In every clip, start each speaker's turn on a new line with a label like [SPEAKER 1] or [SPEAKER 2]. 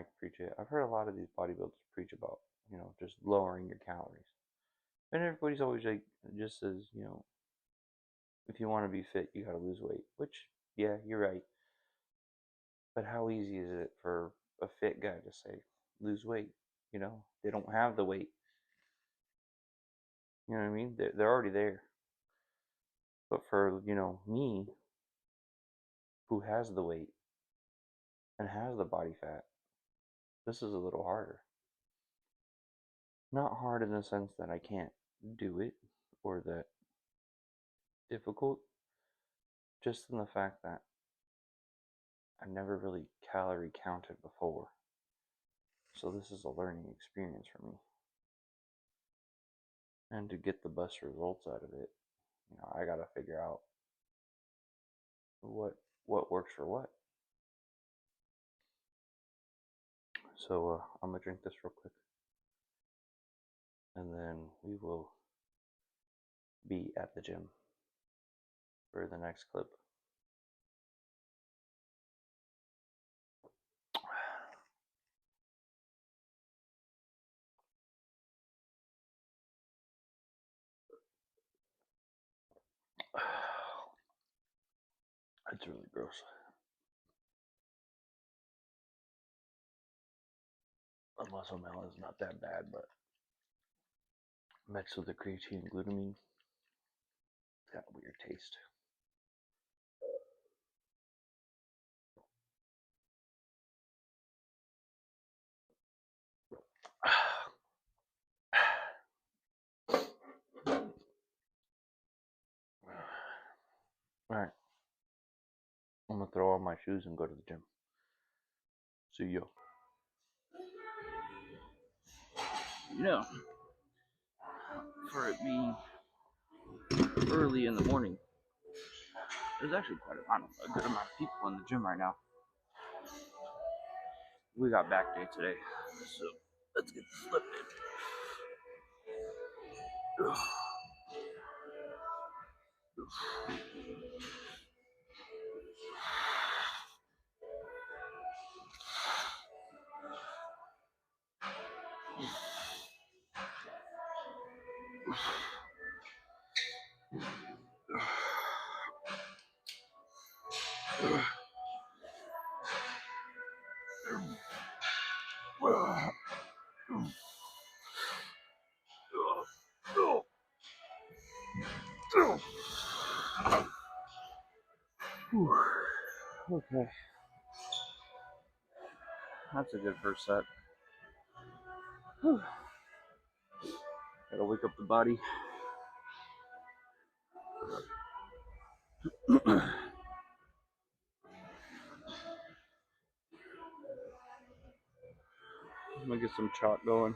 [SPEAKER 1] Mike preach it. I've heard a lot of these bodybuilders preach about, just lowering your calories. And everybody's always like, just says, if you want to be fit, you got to lose weight. Which, yeah, you're right. But how easy is it for a fit guy to say, lose weight? They don't have the weight. You know what I mean? They're already there. But for, me, who has the weight and has the body fat, this is a little harder. Not hard in the sense that I can't do it or that difficult, just in the fact that I've never really calorie counted before. So this is a learning experience for me. And to get the best results out of it, I gotta figure out what works for what. So I'm gonna drink this real quick, and then we will be at the gym for the next clip. It's really gross. The muscle melon is not that bad, but mixed with the creatine and glutamine, it's got a weird taste. Alright. I'm gonna throw on my shoes and go to the gym. See you. For it being early in the morning, there's actually quite a good amount of people in the gym right now. We got back day today, so let's get slipped in. Okay. That's a good first set. Gotta wake up the body. I'm gonna get some chalk going.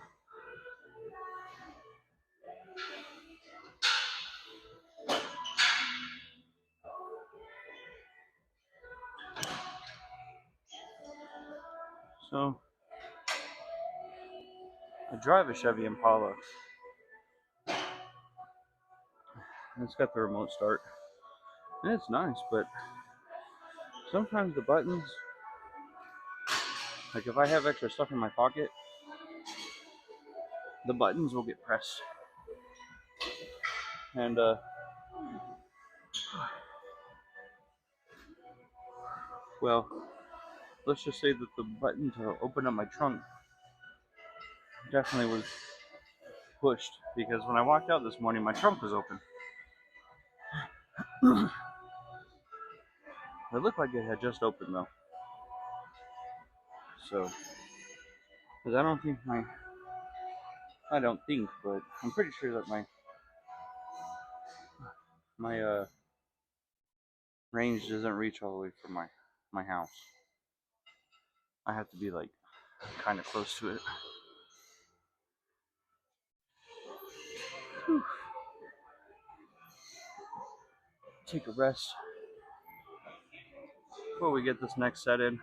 [SPEAKER 1] So, I drive a Chevy Impala. It's got the remote start. And it's nice, but sometimes the buttons, like if I have extra stuff in my pocket, the buttons will get pressed. And, well, let's just say that the button to open up my trunk definitely was pushed, because when I walked out this morning, my trunk was open. It looked like it had just opened though. So, because I don't think, but I'm pretty sure that my range doesn't reach all the way from my house. I have to be like kind of close to it. Whew. Take a rest before we get this next set in.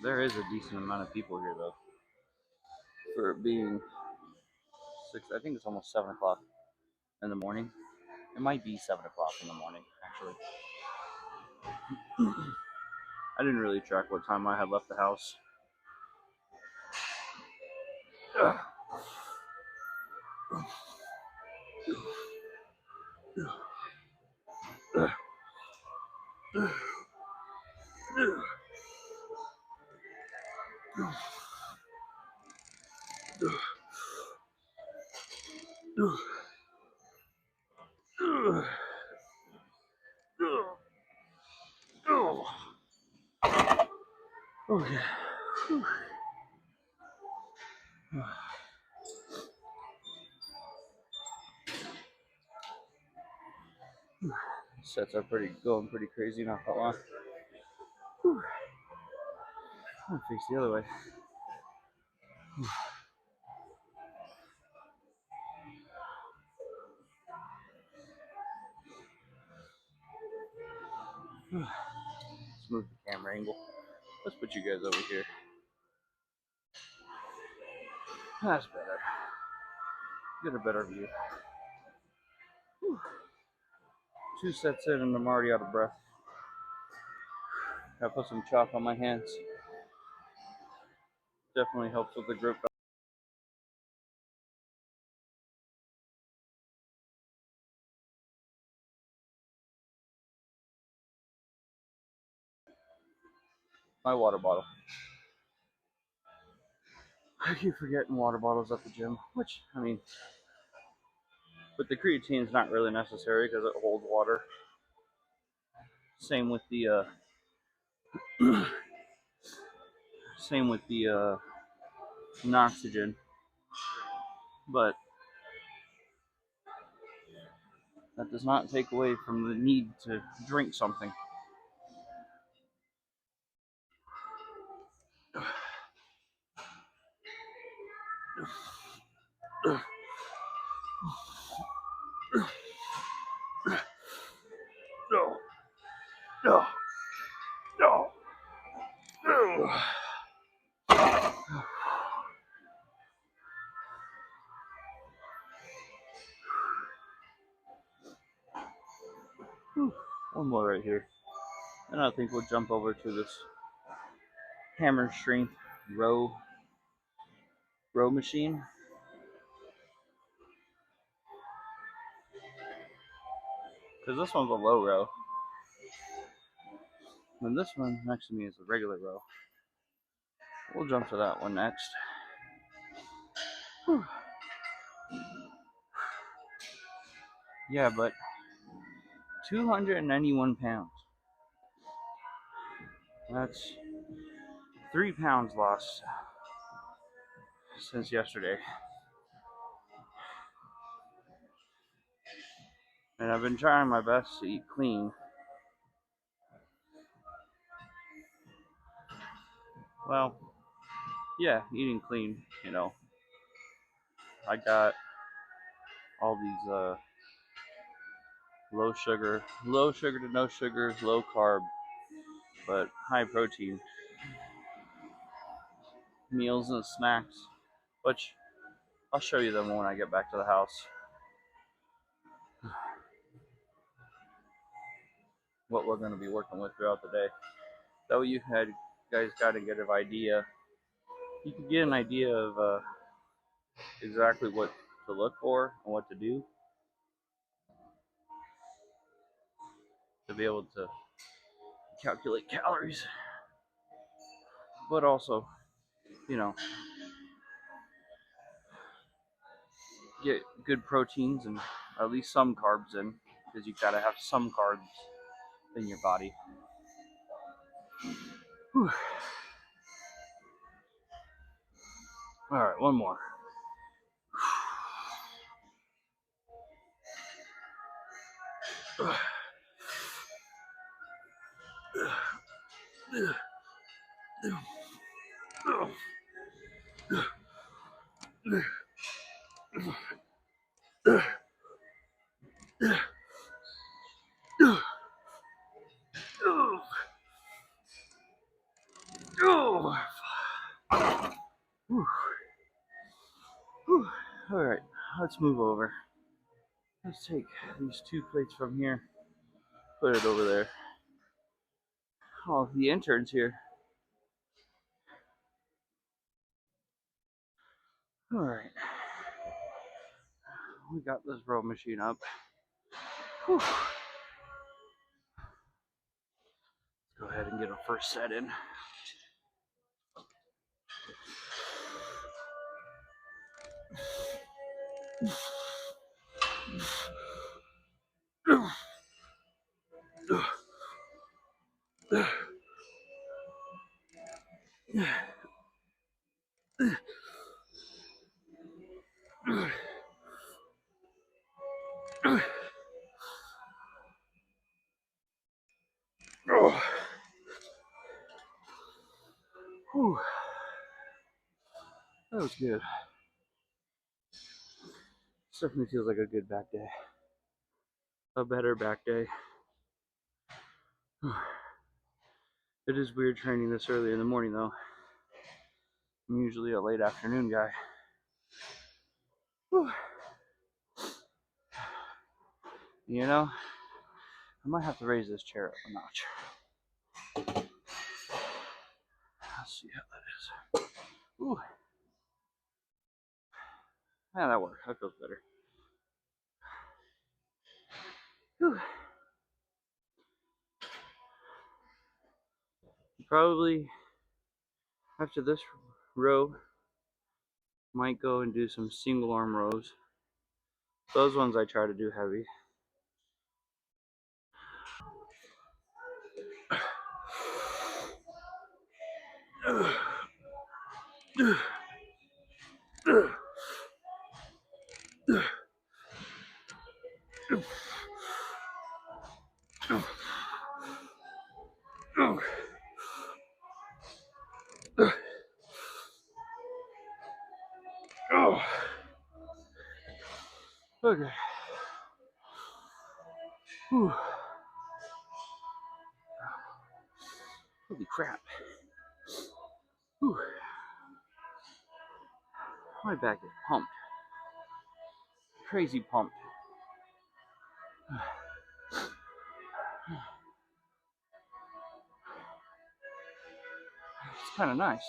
[SPEAKER 1] There is a decent amount of people here though. for it being 6. I think it's almost 7 o'clock in the morning. It might be 7 o'clock in the morning, actually. I didn't really track what time I had left the house. Okay. Sets are going pretty crazy, not that long. I'm gonna face the other way. Let's move the camera angle. Let's put you guys over here. That's better. Get a better view. 2 sets in and I'm already out of breath. I put some chalk on my hands. Definitely helps with the grip. My water bottle. I keep forgetting water bottles at the gym, which, I mean, but the creatine is not really necessary because it holds water. Same with the oxygen, but that does not take away from the need to drink something. One more right here. And I think we'll jump over to this hammer strength row machine. Because this one's a low row. And this one next to me is a regular row. We'll jump to that one next. Whew. Yeah, but 291 pounds. That's 3 pounds lost since yesterday. And I've been trying my best to eat clean. Well, yeah, eating clean, you know. I got all these low sugar to no sugar, low carb, but high protein meals and snacks, which I'll show you them when I get back to the house. What we're going to be working with throughout the day. That way you guys got to get an idea. You can get an idea of exactly what to look for and what to do to be able to calculate calories, but also, you know, get good proteins and at least some carbs in, because you gotta have some carbs in your body. Whew. All right, one more. Whew. All right, let's move over. Let's take these 2 plates from here, put it over there. Oh, the intern's here. All right, we got this row machine up. Whew. Let's go ahead and get our first set in. Oh. Whew. That was good. This definitely feels like a good back day. A better back day. It is weird training this early in the morning though. I'm usually a late afternoon guy. Whew. You know, I might have to raise this chair up a notch. Let's see how that is. Ooh. Yeah, that worked. That feels better. Whew. Probably after this row, might go and do some single arm rows. Those ones I try to do heavy. Okay. Whew. Holy crap. Whew. My back is pumped. Crazy pumped. It's kind of nice.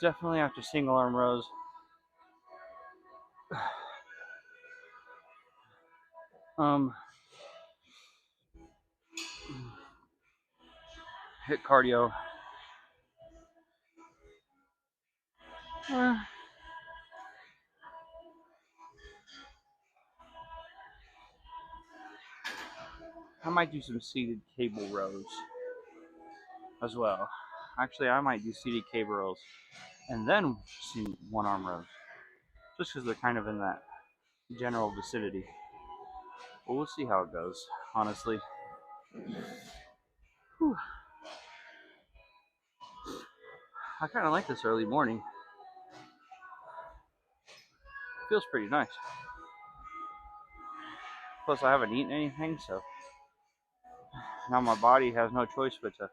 [SPEAKER 1] Definitely after single arm rows. Hit cardio. I might do some seated cable rows as well. Actually, I might do seated cable rows and then one arm rows, just because they're kind of in that general vicinity. But we'll see how it goes, honestly. Whew. I kind of like this early morning. Feels pretty nice. Plus, I haven't eaten anything, so now my body has no choice but to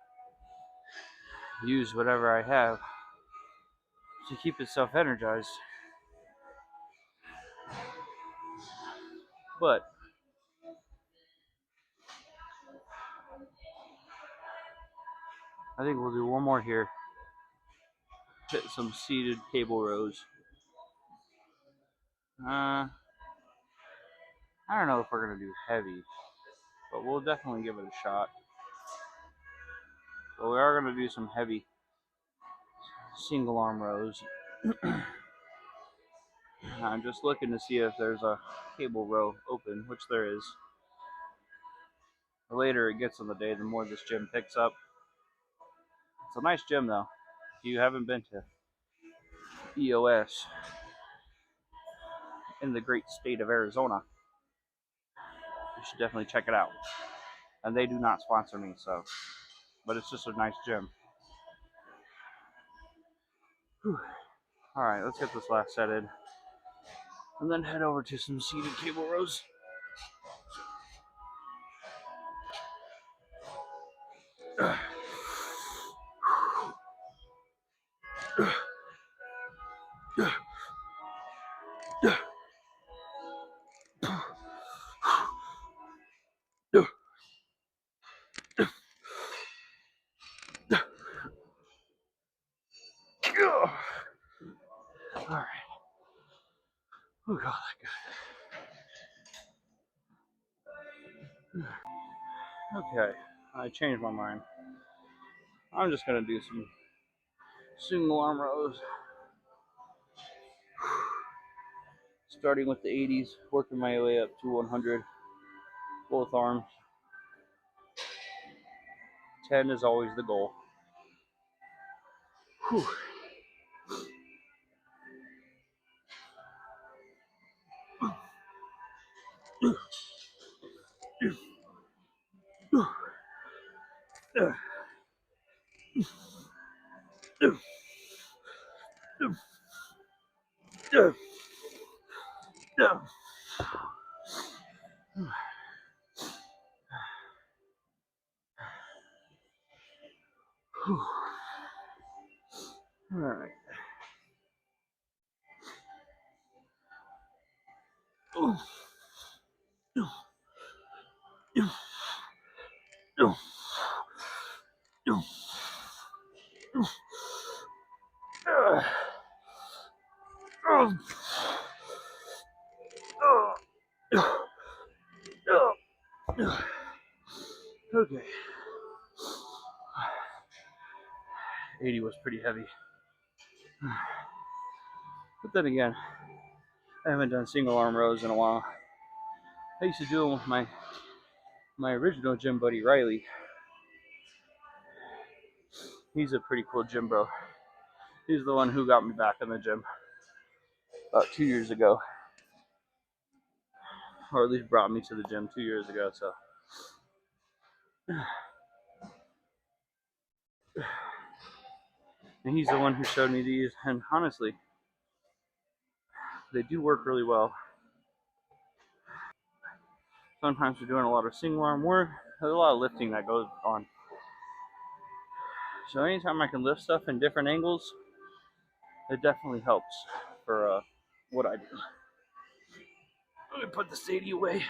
[SPEAKER 1] use whatever I have to keep itself energized. But I think we'll do one more here. Hit some seated cable rows. I don't know if we're gonna do heavy, but we'll definitely give it a shot. But we are gonna do some heavy single arm rows. I'm just looking to see if there's a cable row open, which there is. The later it gets in the day, the more this gym picks up. It's a nice gym though. If you haven't been to EOS in the great state of Arizona, you should definitely check it out. And they do not sponsor me, so, but it's just a nice gym. Whew. All right, let's get this last set in, and then head over to some seated cable rows. Alright. Oh god, that good. Okay, I changed my mind. I'm just gonna do some single arm rows. Starting with the 80s, working my way up to 100, both arms. 10 is always the goal. Whew. All right. Okay. 80 was pretty heavy. But then again, I haven't done single arm rows in a while. I used to do them with my original gym buddy, Riley. He's a pretty cool gym bro. He's the one who got me back in the gym about 2 years ago. Or at least brought me to the gym 2 years ago, so. And he's the one who showed me these, and honestly, they do work really well. Sometimes we're doing a lot of single arm work. There's a lot of lifting that goes on. So anytime I can lift stuff in different angles, it definitely helps for what I do. Let me put the CD away.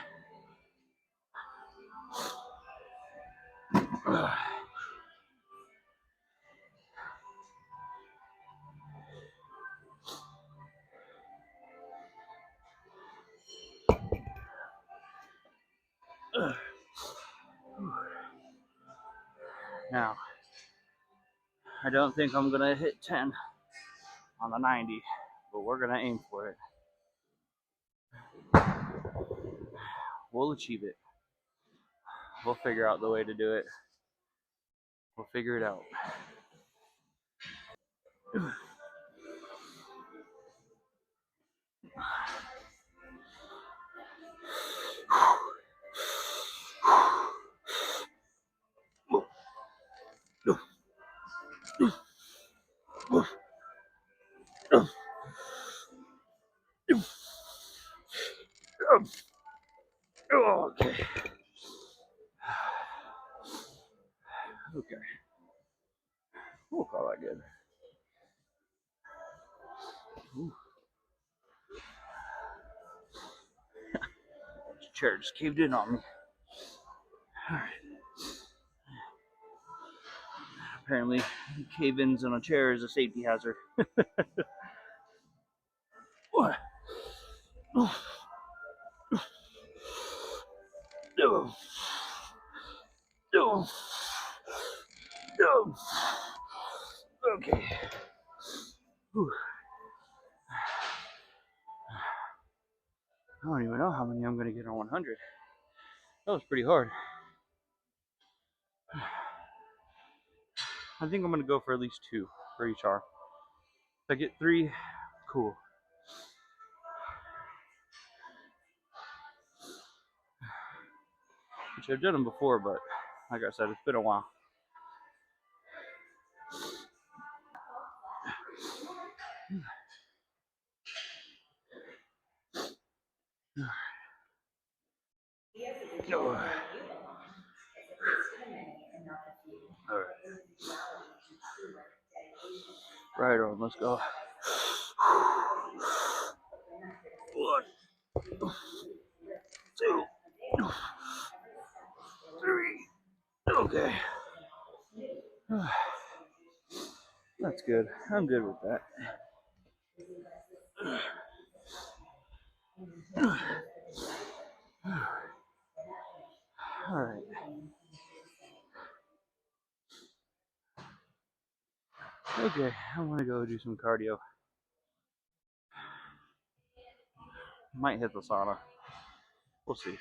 [SPEAKER 1] Now, I don't think I'm gonna hit 10 on the 90, but we're gonna aim for it. We'll achieve it. We'll figure out the way to do it. We'll figure it out. Okay. Okay. We'll call that good. Ooh. The chair just caved in on me. All right. Apparently, cave-ins on a chair is a safety hazard. What? Okay. Whew. I don't even know how many I'm gonna get on 100. That was pretty hard. I think I'm gonna go for at least 2 for each arm. If I get 3, cool. Which I've done them before, but like I said, it's been a while. Oh. All right. Right on, let's go. 1, 2, 3. Okay. That's good. I'm good with that. All right. Okay, I want to go do some cardio. Might hit the sauna. We'll see.